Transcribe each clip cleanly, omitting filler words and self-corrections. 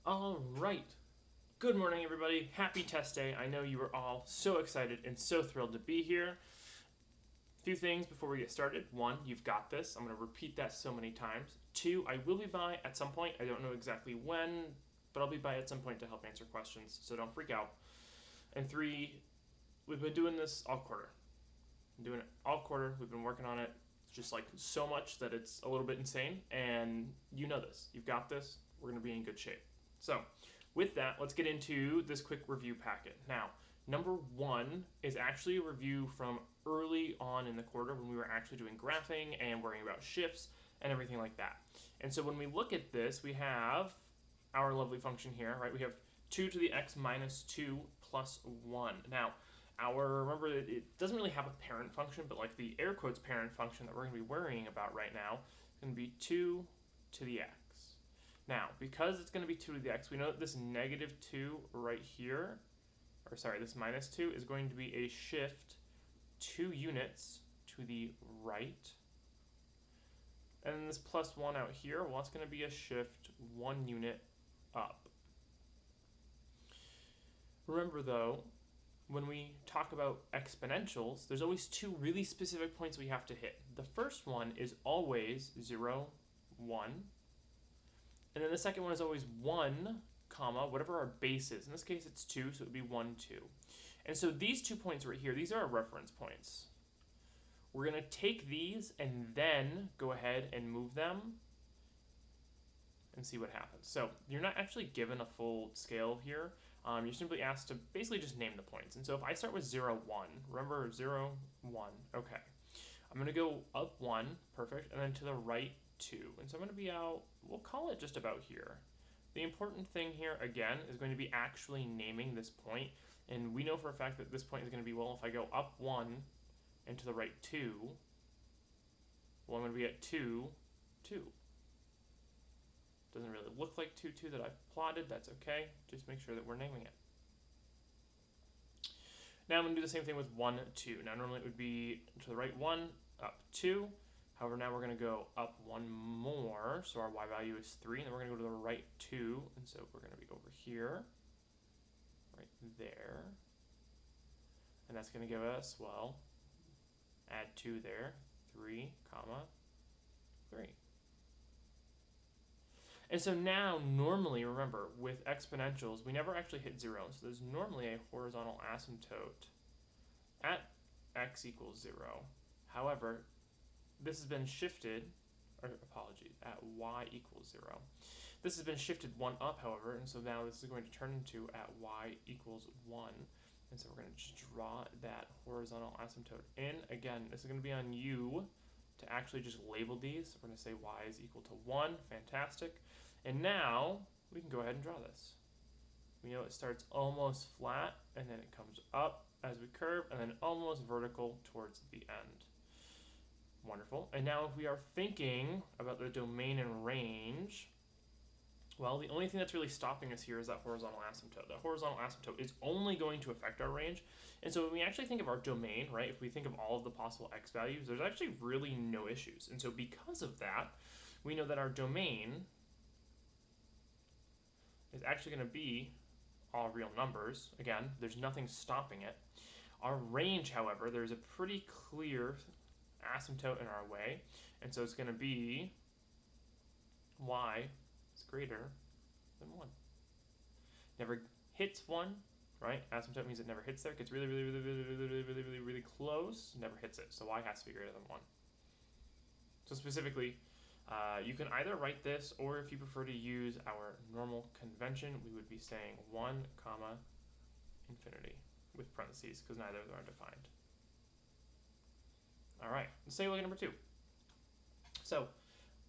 All right. Good morning, everybody. Happy test day. I know you are all so excited and so thrilled to be here. A few things before we get started. One, you've got this. I'm going to repeat that so many times. Two, I will be by at some point. I don't know exactly when, but I'll be by at some point to help answer questions, so don't freak out. And three, we've been doing this all quarter. I'm doing it all quarter. We've been working on it just like so much that it's a little bit insane, and you know this. You've got this. We're going to be in good shape. So, with that, let's get into this quick review packet. Now, number one is actually a review from early on in the quarter when we were actually doing graphing and worrying about shifts and everything like that. And so when we look at this, we have our lovely function here, right? We have 2 to the x minus 2 plus 1. Now, remember, it doesn't really have a parent function, but like the air quotes parent function that we're going to be worrying about right now is going to be 2 to the x. Now, because it's going to be 2 to the x, we know that this negative 2 right here, or sorry, this minus 2 is going to be a shift 2 units to the right. And then this plus 1 out here, well, it's going to be a shift 1 unit up. Remember, though, when we talk about exponentials, there's always two really specific points we have to hit. The first one is always 0, 1. And then the second one is always 1, comma, whatever our base is. In this case, it's 2, so it would be 1, 2. And so these 2 points right here, these are our reference points. We're going to take these and then go ahead and move them and see what happens. So you're not actually given a full scale here. You're simply asked to basically just name the points. And so if I start with 0, 1, remember 0, 1, okay. I'm going to go up 1, perfect, and then to the right 2. And so I'm going to be out, we'll call it just about here. The important thing here, again, is going to be actually naming this point. And we know for a fact that this point is going to be, well, if I go up 1 and to the right 2, well, I'm going to be at 2, 2. Doesn't really look like 2, 2 that I've plotted. That's okay. Just make sure that we're naming it. Now I'm going to do the same thing with 1, 2. Now normally it would be to the right 1, up 2. However, now we're going to go up 1 more. So our y value is 3. And then we're going to go to the right 2. And so we're going to be over here, right there. And that's going to give us, well, add 2 there, 3, comma, 3. And so now, normally, remember, with exponentials, we never actually hit 0. So there's normally a horizontal asymptote at x equals 0. However, this has been shifted, or apologies, at y equals 0. This has been shifted 1 up, however, and so now this is going to turn into at y equals 1. And so we're going to just draw that horizontal asymptote in. Again, this is going to be on you to actually just label these. We're going to say y is equal to 1. Fantastic. And now we can go ahead and draw this. We know it starts almost flat, and then it comes up as we curve, and then almost vertical towards the end. Wonderful. And now if we are thinking about the domain and range, well, the only thing that's really stopping us here is that horizontal asymptote. That horizontal asymptote is only going to affect our range. And so when we actually think of our domain, right, if we think of all of the possible x values, there's actually really no issues. And so because of that, we know that our domain is actually going to be all real numbers. Again, there's nothing stopping it. Our range, however, there's a pretty clear asymptote in our way. And so it's going to be y is greater than 1. Never hits 1, right? Asymptote means it never hits there. It gets really, really, really, really, really, really, really, really, really close. Never hits it. So y has to be greater than 1. So specifically, you can either write this, or if you prefer to use our normal convention, we would be saying 1, comma, infinity with parentheses, because neither of them are defined. All right, let's take a look at number 2. So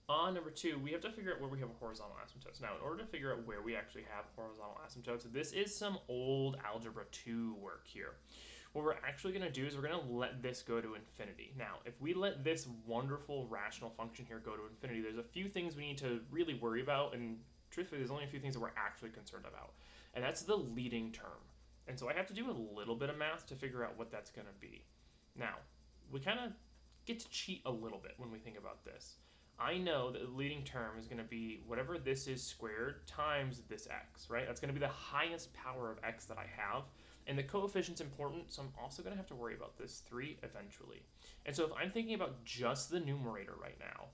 on number 2, we have to figure out where we have horizontal asymptotes. Now, in order to figure out where we actually have horizontal asymptotes, this is some old Algebra 2 work here. What we're actually going to do is we're going to let this go to infinity. Now, if we let this wonderful rational function here go to infinity, there's a few things we need to really worry about, and truthfully, there's only a few things that we're actually concerned about. And that's the leading term. And so I have to do a little bit of math to figure out what that's going to be. Now, we kind of get to cheat a little bit when we think about this. I know that the leading term is going to be whatever this is squared times this x, right? That's going to be the highest power of x that I have. And the coefficient's important, so I'm also going to have to worry about this 3 eventually. And so if I'm thinking about just the numerator right now,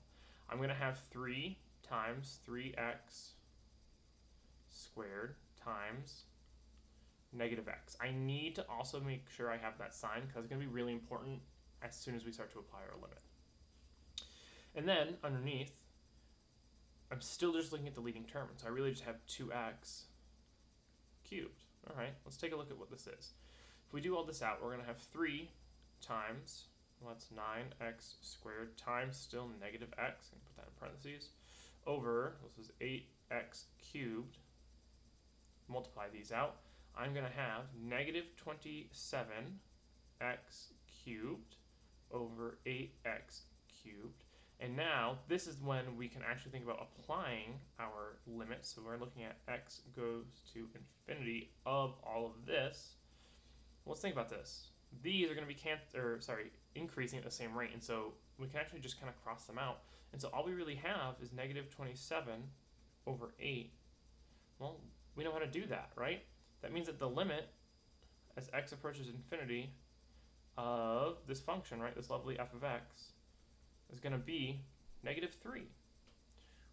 I'm going to have 3 times 3x squared times negative x. I need to also make sure I have that sign because it's going to be really important as soon as we start to apply our limit. And then underneath, I'm still just looking at the leading term, so I really just have 2x cubed. All right, let's take a look at what this is. If we do all this out, we're going to have 3 times, well, that's 9x squared times still negative x, I'm going to put that in parentheses, over, this is 8x cubed. Multiply these out. I'm going to have negative 27x cubed over 8x cubed. And now this is when we can actually think about applying our limits. So we're looking at x goes to infinity of all of this. Let's think about this. These are going to be increasing at the same rate, and so we can actually just kind of cross them out. And so all we really have is negative 27 over 8. Well, we know how to do that, right? That means that the limit as x approaches infinity of this function, right, this lovely f of x, is going to be negative 3,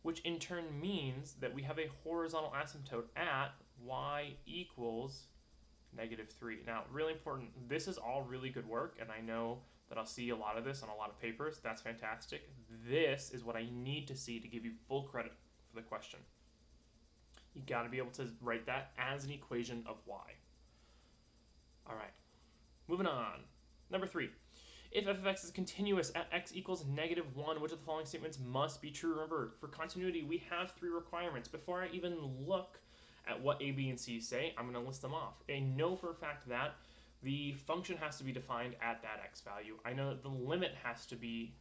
which in turn means that we have a horizontal asymptote at y equals negative 3. Now, really important, this is all really good work, and I know that I'll see a lot of this on a lot of papers. That's fantastic. This is what I need to see to give you full credit for the question. You got to be able to write that as an equation of y. All right, moving on. Number 3. If f of x is continuous at x equals negative 1, which of the following statements must be true? Remember, for continuity, we have 3 requirements. Before I even look at what a, b, and c say, I'm going to list them off. I know for a fact that the function has to be defined at that x value. I know that the limit has to be,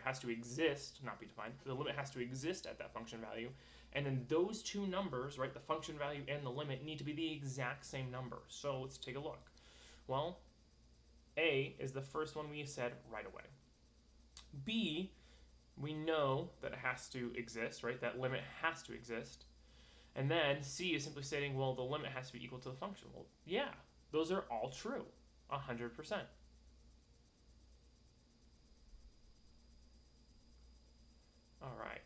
has to exist, not be defined. The limit has to exist at that function value. And then those two numbers, right, the function value and the limit, need to be the exact same number. So let's take a look. Well, a is the first one we said right away. B, we know that it has to exist, right? That limit has to exist. And then C is simply stating, well, the limit has to be equal to the function. Well, yeah, those are all true, 100%. All right.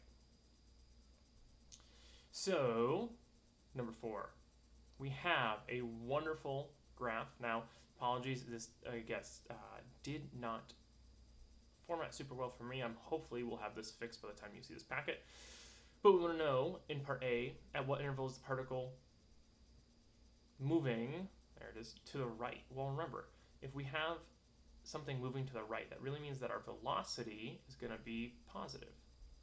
So, number 4, we have a wonderful graph. Now, apologies, this, I guess, did not format super well for me. Hopefully we'll have this fixed by the time you see this packet. But we want to know, in part A, at what interval is the particle moving, there it is, to the right. Well, remember, if we have something moving to the right, that really means that our velocity is going to be positive.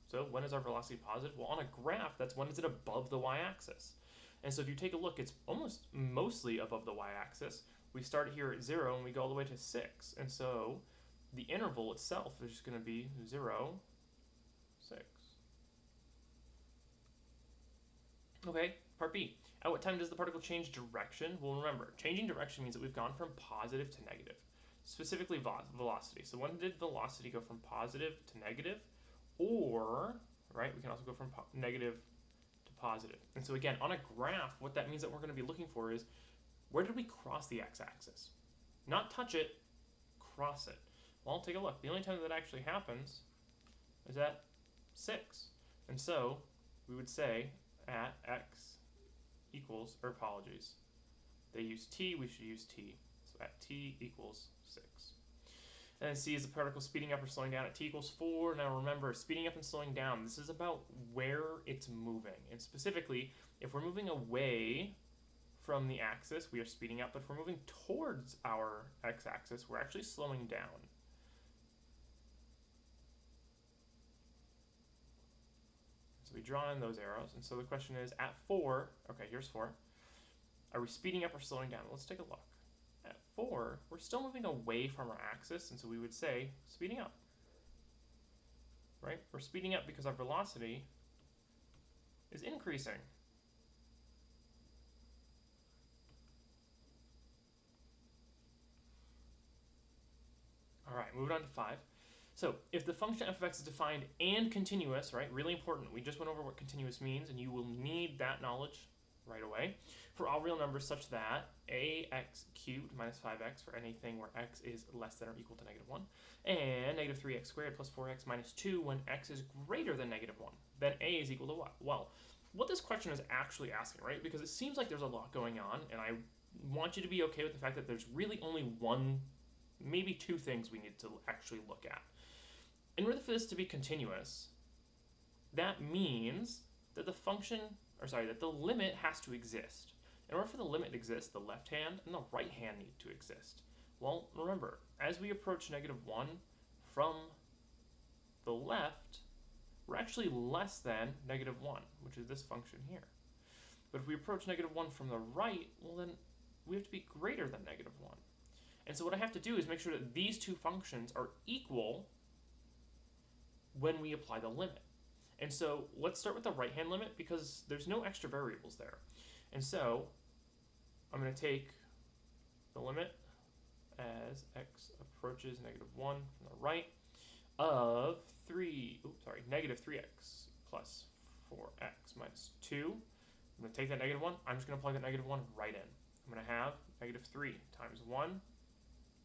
So when is our velocity positive? Well, on a graph, that's when is it above the y-axis. And so if you take a look, it's almost mostly above the y-axis. We start here at 0 and we go all the way to 6. And so the interval itself is just going to be 0, 6. Okay, part B. At what time does the particle change direction? Well, remember, changing direction means that we've gone from positive to negative, specifically velocity. So when did velocity go from positive to negative? Or, right, we can also go from negative to positive. And so again, on a graph, what that means that we're going to be looking for is, where did we cross the x-axis? Not touch it, cross it. Well, take a look. The only time that actually happens is at 6. And so we would say at x equals, or apologies, they use t, we should use t. So at t equals 6. And then C is the particle speeding up or slowing down at t equals 4. Now remember, speeding up and slowing down, this is about where it's moving. And specifically, if we're moving away from the axis, we are speeding up. But if we're moving towards our x-axis, we're actually slowing down. So we draw in those arrows. And so the question is, at 4, okay, here's 4. Are we speeding up or slowing down? Let's take a look. At 4, we're still moving away from our axis, and so we would say speeding up. Right? We're speeding up because our velocity is increasing. All right, moving on to 5. So if the function f of x is defined and continuous, right, really important, we just went over what continuous means, and you will need that knowledge right away, for all real numbers such that ax cubed minus 5x for anything where x is less than or equal to negative 1, and negative 3x squared plus 4x minus 2 when x is greater than negative 1, then a is equal to what? Well, what this question is actually asking, right, because it seems like there's a lot going on, and I want you to be okay with the fact that there's really only one, maybe two things we need to actually look at. In order for this to be continuous, that means that the function, or sorry, that the limit has to exist. In order for the limit to exist, the left hand and the right hand need to exist. Well, remember, as we approach negative 1 from the left, we're actually less than negative 1, which is this function here. But if we approach negative 1 from the right, well then we have to be greater than negative 1. And so what I have to do is make sure that these two functions are equal when we apply the limit. And so let's start with the right-hand limit because there's no extra variables there. And so I'm going to take the limit as x approaches negative 1 from the right of negative 3x plus 4x minus 2. I'm going to take that negative 1. I'm just going to plug that negative 1 right in. I'm going to have negative 3 times 1,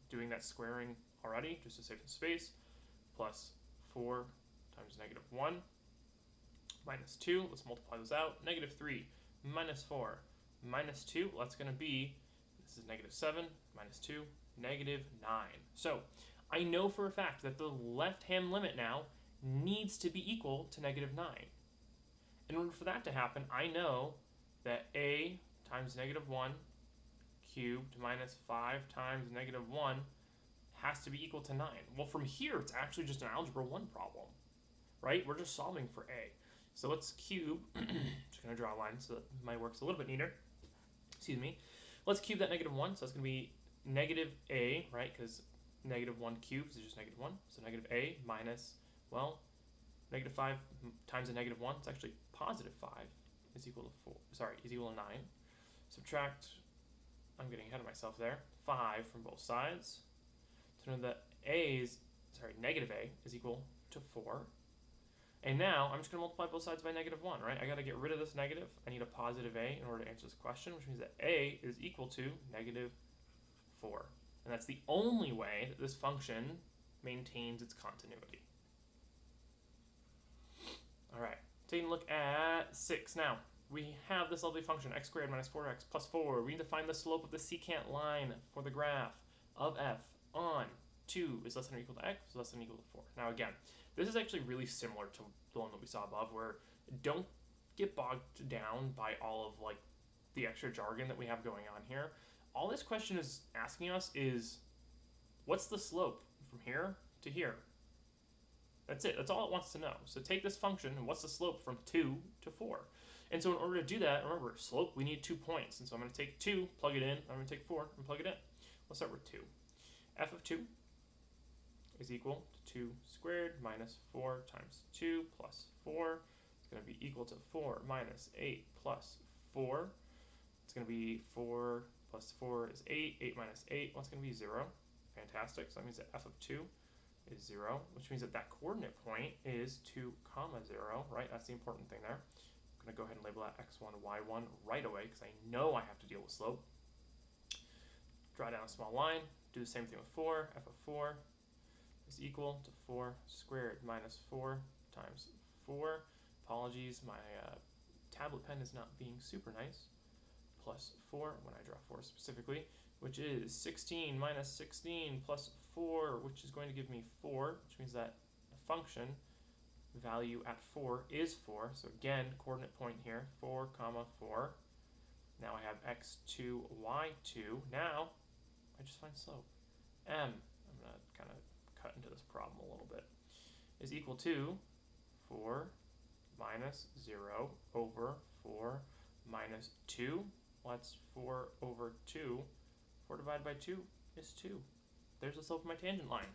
doing that squaring already just to save some space, plus 4 times negative 1 minus 2. Let's multiply those out. Negative 3 minus 4 minus 2. Well, that's going to be, this is negative 7 minus 2, negative 9. So I know for a fact that the left-hand limit now needs to be equal to negative 9. In order for that to happen, I know that a times negative 1 cubed minus 5 times negative 1 has to be equal to 9. Well, from here, it's actually just an algebra 1 problem, right? We're just solving for a. So let's cube, just going to draw a line so that my work's a little bit neater. Excuse me. Let's cube that negative 1, so that's going to be negative a, right, because negative 1 cubed is just negative 1. So negative a minus, well, negative 5 times a negative 1, it's actually positive 5 is equal to 4, sorry, is equal to 9. Subtract, I'm getting ahead of myself there, 5 from both sides. So know that negative a is equal to 4. And now I'm just going to multiply both sides by negative 1, right? I got to get rid of this negative. I need a positive a in order to answer this question, which means that a is equal to negative 4. And that's the only way that this function maintains its continuity. All right, taking a look at 6 now. We have this lovely function, x squared minus 4x plus 4. We need to find the slope of the secant line for the graph of f on 2 is less than or equal to x, is less than or equal to 4. Now again, this is actually really similar to the one that we saw above, where don't get bogged down by all of like the extra jargon that we have going on here. All this question is asking us is, what's the slope from here to here? That's it. That's all it wants to know. So take this function, and what's the slope from 2 to 4? And so in order to do that, remember, slope, we need 2 points. And so I'm going to take 2, plug it in. I'm going to take 4 and plug it in. Let's start with 2. F of 2 is equal to 2 squared minus 4 times 2 plus 4. It's going to be equal to 4 minus 8 plus 4. It's going to be 4 plus 4 is 8. 8 minus 8, well, it's going to be 0. Fantastic. So that means that f of 2 is 0, which means that that coordinate point is 2 comma 0, right? That's the important thing there. I'm going to go ahead and label that x1, y1 right away because I know I have to deal with slope. Draw down a small line. Do the same thing with 4. F of 4 is equal to 4 squared minus 4 times 4. Apologies, my tablet pen is not being super nice. Plus 4 when I draw 4 specifically, which is 16 minus 16 plus 4, which is going to give me 4, which means that the function value at 4 is 4. So again, coordinate point here, 4 comma 4. Now I have x2, y2. Now I just find slope. M, I'm going to kind of cut into this problem a little bit, is equal to 4 minus 0 over 4 minus 2. Well, that's 4 over 2. 4 divided by 2 is 2. There's the slope of my tangent line.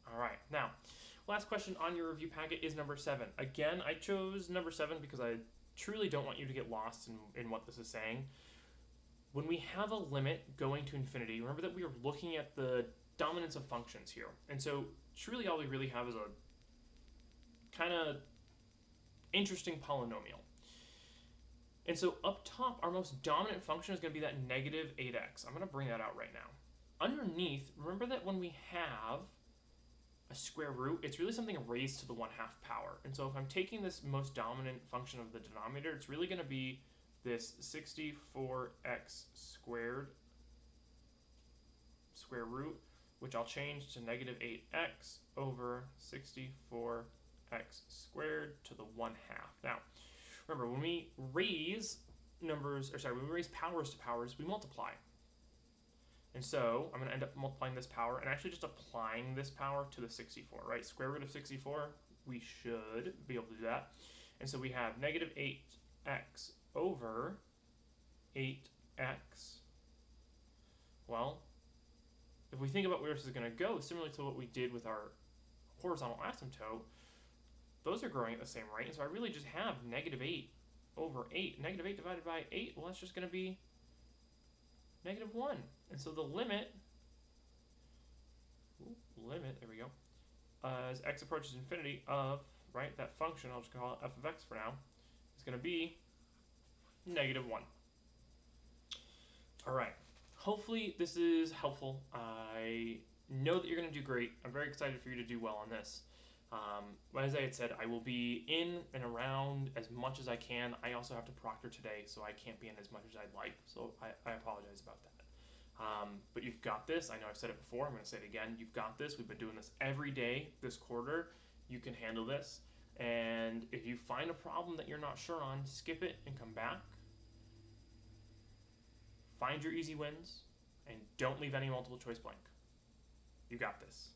All right, now, last question on your review packet is number 7. Again, I chose number 7 because I truly don't want you to get lost in what this is saying. When we have a limit going to infinity, remember that we are looking at the dominance of functions here. And so truly all we really have is a kind of interesting polynomial. And so up top, our most dominant function is going to be that negative 8x. I'm going to bring that out right now. Underneath, remember that when we have a square root, it's really something raised to the 1/2 power. And so if I'm taking this most dominant function of the denominator, it's really going to be this 64x squared square root, which I'll change to negative 8x over 64x squared to the 1/2. Now, remember, when we raise when we raise powers to powers, we multiply. And so I'm going to end up multiplying this power and actually just applying this power to the 64, right? Square root of 64, we should be able to do that. And so we have negative 8x over 8x. Well, if we think about where this is going to go, similarly to what we did with our horizontal asymptote, those are growing at the same rate. And so I really just have negative 8 over 8. Negative 8 divided by 8, well, that's just going to be negative 1. And so the limit, there we go, as x approaches infinity of, right, that function, I'll just call it f of x for now, is going to be negative 1. All right. Hopefully this is helpful. I know that you're going to do great. I'm very excited for you to do well on this. As I had said, I will be in and around as much as I can. I also have to proctor today, so I can't be in as much as I'd like. So I apologize about that. But you've got this. I know I've said it before. I'm going to say it again. You've got this. We've been doing this every day this quarter. You can handle this. And if you find a problem that you're not sure on, skip it and come back. Find your easy wins, and don't leave any multiple choice blank. You got this.